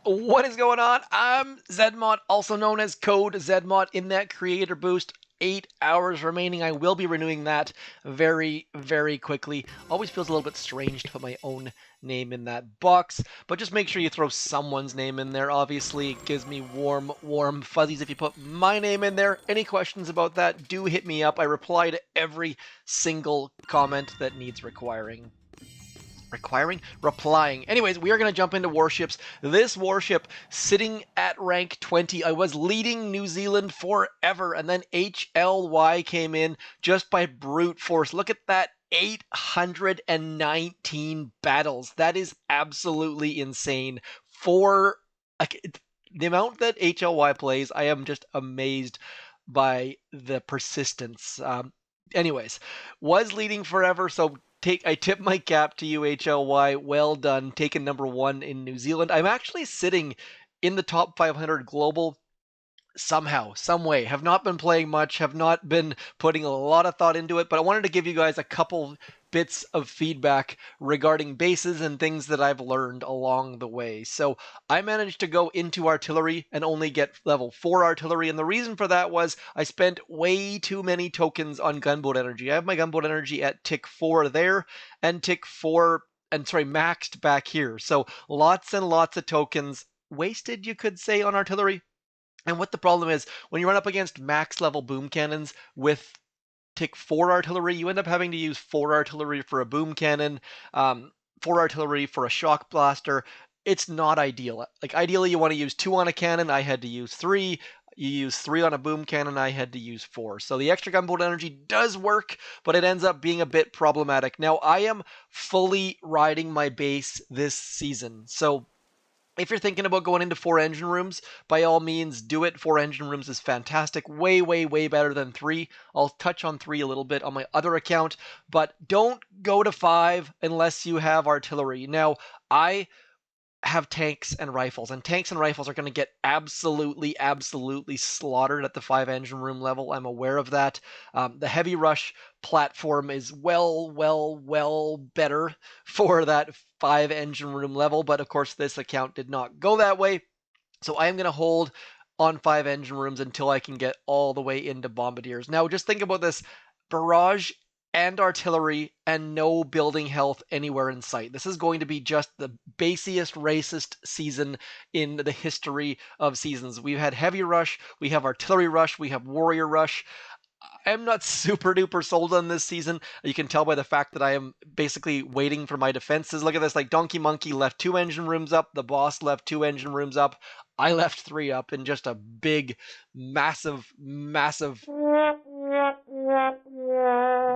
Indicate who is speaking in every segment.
Speaker 1: What is going on? I'm Zedmont, also known as Code Zedmont in that creator boost. 8 hours remaining. I will be renewing that very, very quickly. Always feels a little bit strange to put my own name in that box, but just make sure you throw someone's name in there. Obviously, it gives me warm, warm fuzzies if you put my name in there. Any questions about that, do hit me up. I reply to every single comment that needs replying. Anyways, we are going to jump into warships. This warship sitting at rank 20. I was leading New Zealand forever, and then HLY came in just by brute force. Look at that. 819 battles. That is absolutely insane. For the amount that HLY plays, I am just amazed by the persistence. Anyways, was leading forever, so I tip my cap to you, HLY. Well done, taking #1 in New Zealand. I'm actually sitting in the top 500 global somehow, some way. Have not been playing much, have not been putting a lot of thought into it, but I wanted to give you guys a couple bits of feedback regarding bases and things that I've learned along the way. So I managed to go into artillery and only get level 4 artillery, and the reason for that was I spent way too many tokens on gunboat energy. I have my gunboat energy at tick 4 there, and tick 4, and sorry, maxed back here. So lots and lots of tokens wasted, you could say, on artillery. And what the problem is, when you run up against max level boom cannons with tick 4 artillery, you end up having to use 4 artillery for a boom cannon, 4 artillery for a shock blaster. It's not ideal. Like, ideally, you want to use 2 on a cannon. I had to use 3. You use 3 on a boom cannon. I had to use 4. So the extra gunboat energy does work, but it ends up being a bit problematic. Now, I am fully riding my base this season. So if you're thinking about going into 4 engine rooms, by all means, do it. 4 engine rooms is fantastic. Way, way, way better than 3. I'll touch on 3 a little bit on my other account, but don't go to 5 unless you have artillery. Now, I have tanks and rifles, and tanks and rifles are going to get absolutely, absolutely slaughtered at the 5 engine room level. I'm aware of that. The heavy rush platform is well better for that 5 engine room level, but of course this account did not go that way. So I am going to hold on 5 engine rooms until I can get all the way into bombardiers. Now just think about this. Barrage and artillery and no building health anywhere in sight. This is going to be just the basiest racist season in the history of seasons. We've had heavy rush, we have artillery rush, we have warrior rush. I'm not super duper sold on this season. You can tell by the fact that I am basically waiting for my defenses. Look at this, like Donkey Monkey left 2 engine rooms up, the boss left 2 engine rooms up, I left 3 up in just a big, massive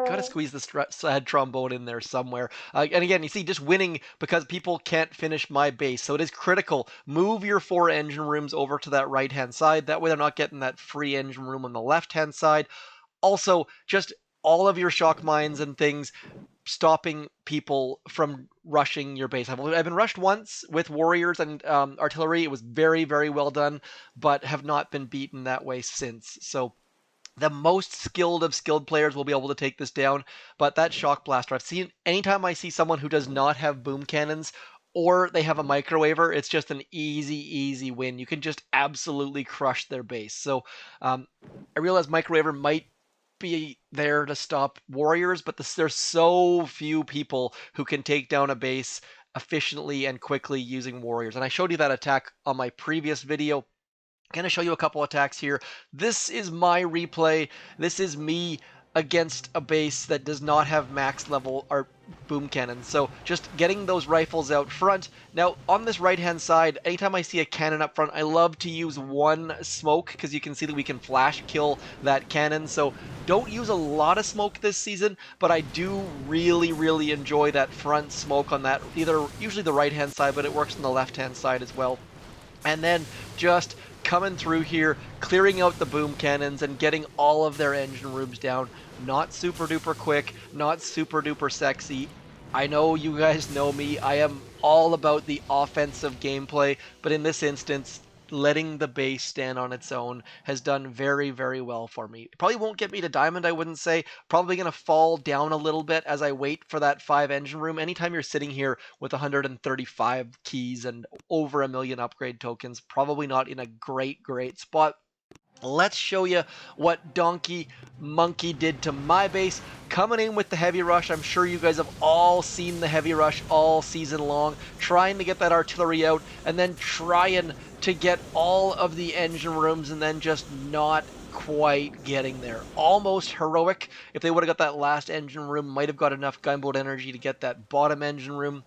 Speaker 1: gotta squeeze the sad trombone in there somewhere. And again, you see, just winning because people can't finish my base. So it is critical. Move your 4 engine rooms over to that right-hand side. That way they're not getting that free engine room on the left-hand side. Also, just all of your shock mines and things stopping people from rushing your base. I've been rushed once with warriors and artillery. It was very, very well done, but have not been beaten that way since. So the most skilled of skilled players will be able to take this down, but that shock blaster, I've seen, anytime I see someone who does not have boom cannons or they have a microwaver, it's just an easy win. You can just absolutely crush their base. So I realize microwaver might be there to stop warriors, but there's so few people who can take down a base efficiently and quickly using warriors. And I showed you that attack on my previous video. Going to show you a couple attacks here. This is my replay. This is me against a base that does not have max level or boom cannons. So just getting those rifles out front. Now on this right hand side, anytime I see a cannon up front, I love to use 1 smoke because you can see that we can flash kill that cannon. So don't use a lot of smoke this season, but I do really enjoy that front smoke on that, usually the right hand side, but it works on the left hand side as well. And then just coming through here, clearing out the boom cannons and getting all of their engine rooms down. Not super duper quick, not super duper sexy. I know you guys know me. I am all about the offensive gameplay, but in this instance, letting the base stand on its own has done very, very well for me. It probably won't get me to diamond, I wouldn't say. Probably going to fall down a little bit as I wait for that 5 engine room. Anytime you're sitting here with 135 keys and over a million upgrade tokens, probably not in a great, great spot. Let's show you what Donkey Monkey did to my base. Coming in with the Heavy Rush, I'm sure you guys have all seen the Heavy Rush all season long, trying to get that artillery out, and then trying to get all of the engine rooms, and then just not quite getting there. Almost heroic. If they would have got that last engine room, might have got enough gunboat energy to get that bottom engine room.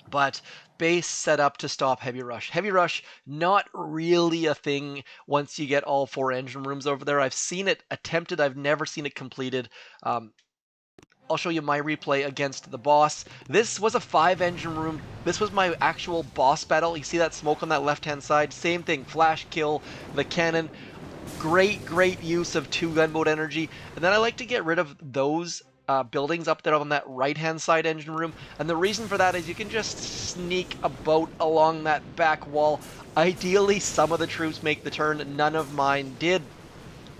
Speaker 1: But base set up to stop Heavy Rush. Heavy Rush, not really a thing once you get all 4 engine rooms over there. I've seen it attempted. I've never seen it completed. I'll show you my replay against the boss. This was a 5 engine room. This was my actual boss battle. You see that smoke on that left-hand side? Same thing, flash kill, the cannon. Great, great use of 2 gunboat energy. And then I like to get rid of those buildings up there on that right-hand side engine room. And the reason for that is you can just sneak a boat along that back wall. Ideally, some of the troops make the turn. None of mine did.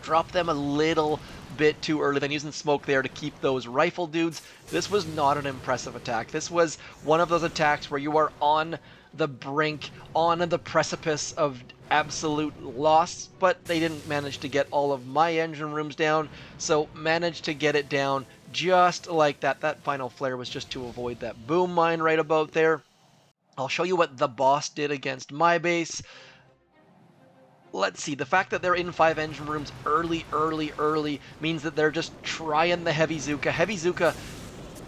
Speaker 1: Drop them a little bit too early, then using smoke there to keep those rifle dudes. This was not an impressive attack. This was one of those attacks where you are on the brink, on the precipice of absolute loss, but they didn't manage to get all of my engine rooms down, so managed to get it down just like that. That final flare was just to avoid that boom mine right about there. I'll show you what the boss did against my base. Let's see, the fact that they're in 5 engine rooms early means that they're just trying the Heavy Zuka. Heavy Zuka,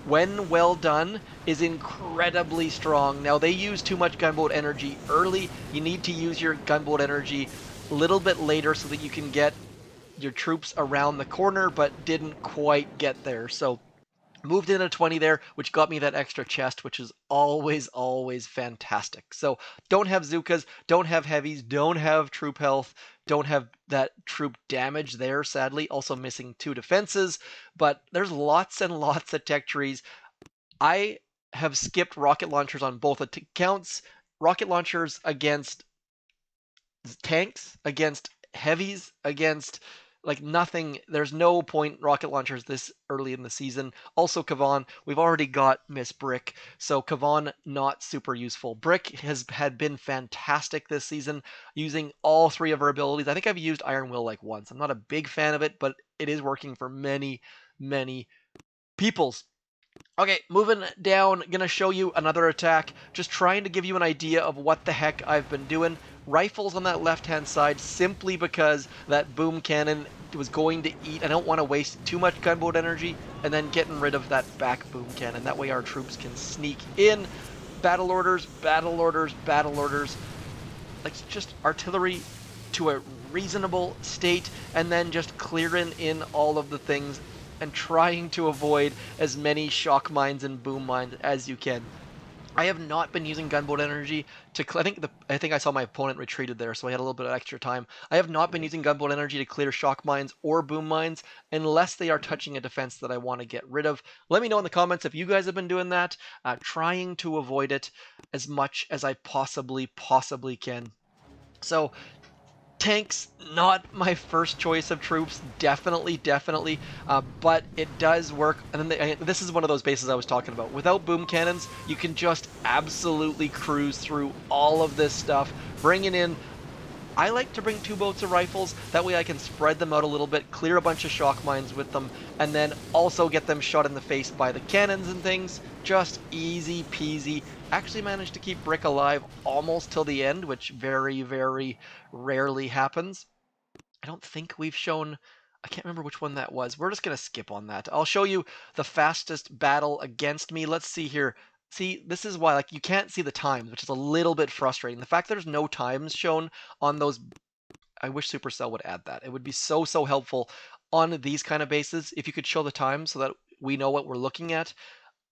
Speaker 1: when well done, is incredibly strong. Now, they use too much gunboat energy early. You need to use your gunboat energy a little bit later so that you can get your troops around the corner, but didn't quite get there. So moved in a 20 there, which got me that extra chest, which is always fantastic. So don't have Zukas, don't have heavies, don't have troop health, don't have that troop damage there, sadly. Also missing 2 defenses, but there's lots and lots of tech trees. I have skipped rocket launchers on both accounts. Rocket launchers against tanks, against heavies, against like nothing. There's no point rocket launchers this early in the season. Also Kavan, we've already got Miss Brick, so Kavan not super useful. Brick had been fantastic this season, using all 3 of her abilities. I think I've used Iron Will like once. I'm not a big fan of it, but it is working for many peoples. Okay, moving down, gonna show you another attack, just trying to give you an idea of what the heck I've been doing. Rifles on that left-hand side, simply because that boom cannon was going to eat. I don't want to waste too much gunboat energy, and then getting rid of that back boom cannon. That way our troops can sneak in. Battle orders. Like, just artillery to a reasonable state, and then just clearing in all of the things and trying to avoid as many shock mines and boom mines as you can. I have not been using gunboat energy to I think I saw my opponent retreated there, so I had a little bit of extra time. I have not been using gunboat energy to clear shock mines or boom mines unless they are touching a defense that I want to get rid of. Let me know in the comments if you guys have been doing that, trying to avoid it as much as I possibly can. So tanks, not my first choice of troops, definitely, but it does work. And then this is one of those bases I was talking about. Without boom cannons, you can just absolutely cruise through all of this stuff, bringing in. I like to bring 2 boats of rifles, that way I can spread them out a little bit, clear a bunch of shock mines with them, and then also get them shot in the face by the cannons and things. Just easy peasy. Actually managed to keep Brick alive almost till the end, which very rarely happens. I don't think we've shown, I can't remember which one that was. We're just going to skip on that. I'll show you the fastest battle against me. Let's see here. See, this is why, like, you can't see the times, which is a little bit frustrating. The fact there's no times shown on those, I wish Supercell would add that. It would be so helpful on these kind of bases if you could show the time so that we know what we're looking at.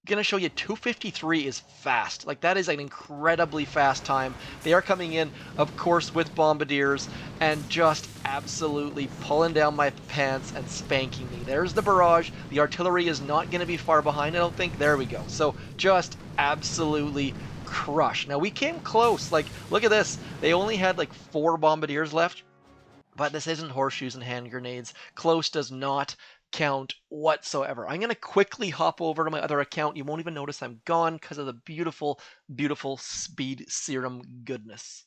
Speaker 1: Going to show you 253 is fast. Like, that is an incredibly fast time. They are coming in, of course, with bombardiers and just absolutely pulling down my pants and spanking me. There's the barrage. The artillery is not going to be far behind, I don't think. There we go. So just absolutely crush. Now we came close. Like, look at this. They only had like 4 bombardiers left, but this isn't horseshoes and hand grenades. Close does not count whatsoever. I'm going to quickly hop over to my other account. You won't even notice I'm gone because of the beautiful, beautiful speed serum goodness.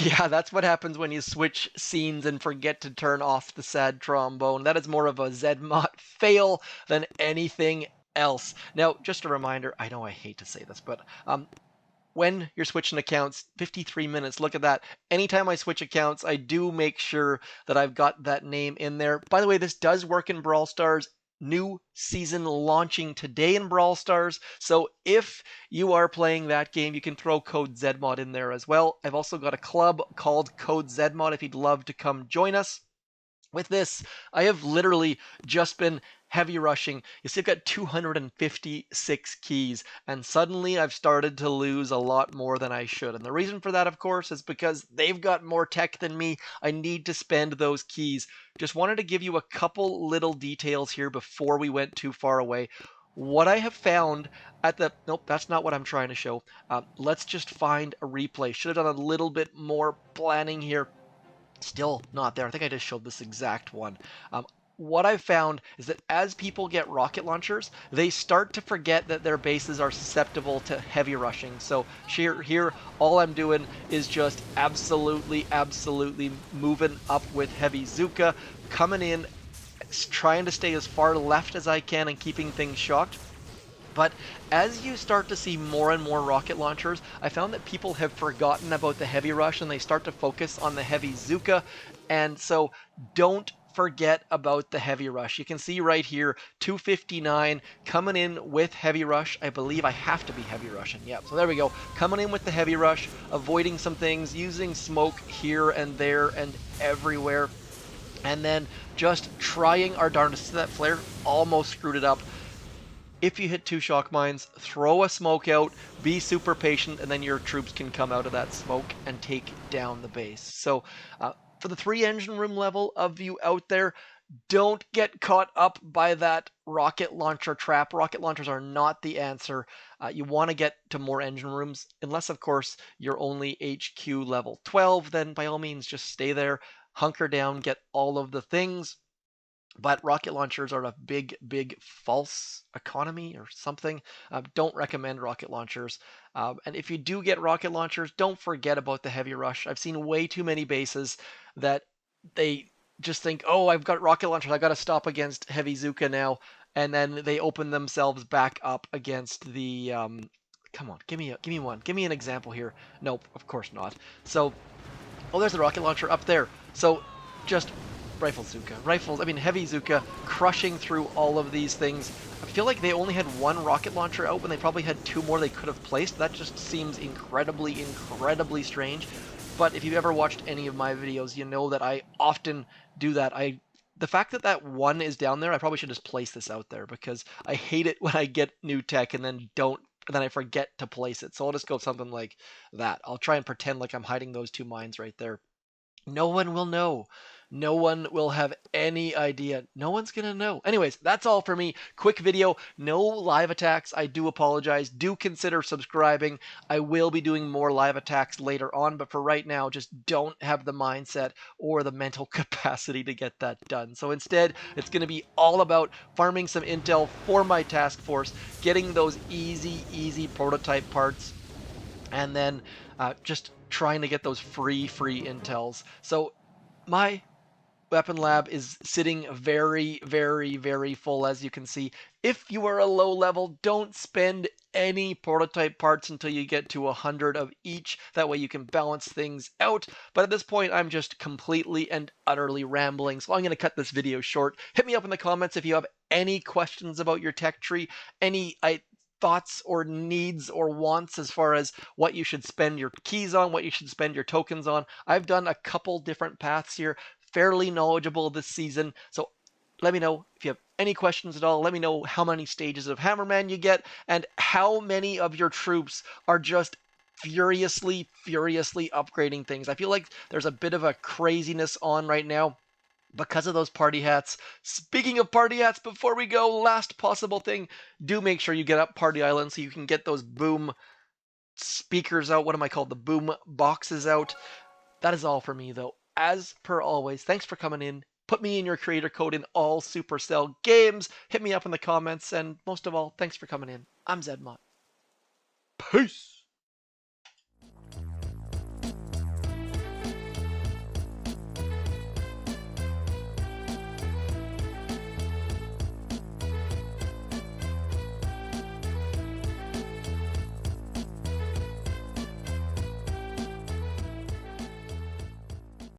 Speaker 1: Yeah, that's what happens when you switch scenes and forget to turn off the sad trombone. That is more of a Zedmot fail than anything else. Now, just a reminder, I know I hate to say this, but when you're switching accounts, 53 minutes, look at that. Anytime I switch accounts, I do make sure that I've got that name in there. By the way, this does work in Brawl Stars. New season launching today in Brawl Stars. So if you are playing that game, you can throw code ZMOD in there as well. I've also got a club called Code ZMOD if you'd love to come join us. With this, I have literally just been heavy rushing. You see, I've got 256 keys, and suddenly I've started to lose a lot more than I should. And the reason for that, of course, is because they've got more tech than me. I need to spend those keys. Just wanted to give you a couple little details here before we went too far away. What I have found at the... Nope, that's not what I'm trying to show. Let's just find a replay. Should have done a little bit more planning here. Still not there. I think I just showed this exact one. What I've found is that as people get rocket launchers, they start to forget that their bases are susceptible to heavy rushing. So here, all I'm doing is just absolutely moving up with heavy Zuka, coming in, trying to stay as far left as I can and keeping things shocked. But as you start to see more and more rocket launchers, I found that people have forgotten about the heavy rush and they start to focus on the heavy Zuka. And so don't forget about the heavy rush. You can see right here, 259 coming in with heavy rush. I believe I have to be heavy rushing. Yeah, so there we go. Coming in with the heavy rush, avoiding some things, using smoke here and there and everywhere. And then just trying our darndest. That flare almost screwed it up. If you hit 2 shock mines, throw a smoke out, be super patient, and then your troops can come out of that smoke and take down the base. So for the 3 engine room level of you out there, don't get caught up by that rocket launcher trap. Rocket launchers are not the answer. You want to get to more engine rooms, unless, of course, you're only HQ level 12, then by all means just stay there, hunker down, get all of the things. But rocket launchers are a big false economy or something. Don't recommend rocket launchers. And if you do get rocket launchers, don't forget about the heavy rush. I've seen way too many bases that they just think, oh, I've got rocket launchers, I got to stop against heavy Zuka now. And then they open themselves back up against the... come on, give me one. Give me an example here. Nope, of course not. So, oh, there's the rocket launcher up there. So just... Heavy Zuka, crushing through all of these things. I feel like they only had 1 rocket launcher out when they probably had 2 more they could have placed. That just seems incredibly strange. But if you've ever watched any of my videos, you know that I often do that. The fact that that 1 is down there, I probably should just place this out there because I hate it when I get new tech and then I forget to place it. So I'll just go something like that. I'll try and pretend like I'm hiding those 2 mines right there. No one will know. No one will have any idea. No one's going to know. Anyways, that's all for me. Quick video. No live attacks. I do apologize. Do consider subscribing. I will be doing more live attacks later on, but for right now, just don't have the mindset or the mental capacity to get that done. So instead, it's going to be all about farming some intel for my task force, getting those easy prototype parts, and then just trying to get those free intels. So my weapon lab is sitting very full, as you can see. If you are a low level, don't spend any prototype parts until you get to 100 of each. That way you can balance things out. But at this point, I'm just completely and utterly rambling, so I'm going to cut this video short. Hit me up in the comments if you have any questions about your tech tree, any thoughts or needs or wants as far as what you should spend your keys on, what you should spend your tokens on. I've done a couple different paths here, fairly knowledgeable this season, so let me know if you have any questions at all. Let me know how many stages of Hammerman you get and how many of your troops are just furiously upgrading things. I feel like there's a bit of a craziness on right now because of those party hats. Speaking of party hats, before we go, last possible thing, do make sure you get up Party Island so you can get those boom speakers out. What am I called? The boom boxes out. That is all for me, though. As per always, thanks for coming in. Put me in your creator code in all Supercell games. Hit me up in the comments. And most of all, thanks for coming in. I'm Zedmont. Peace.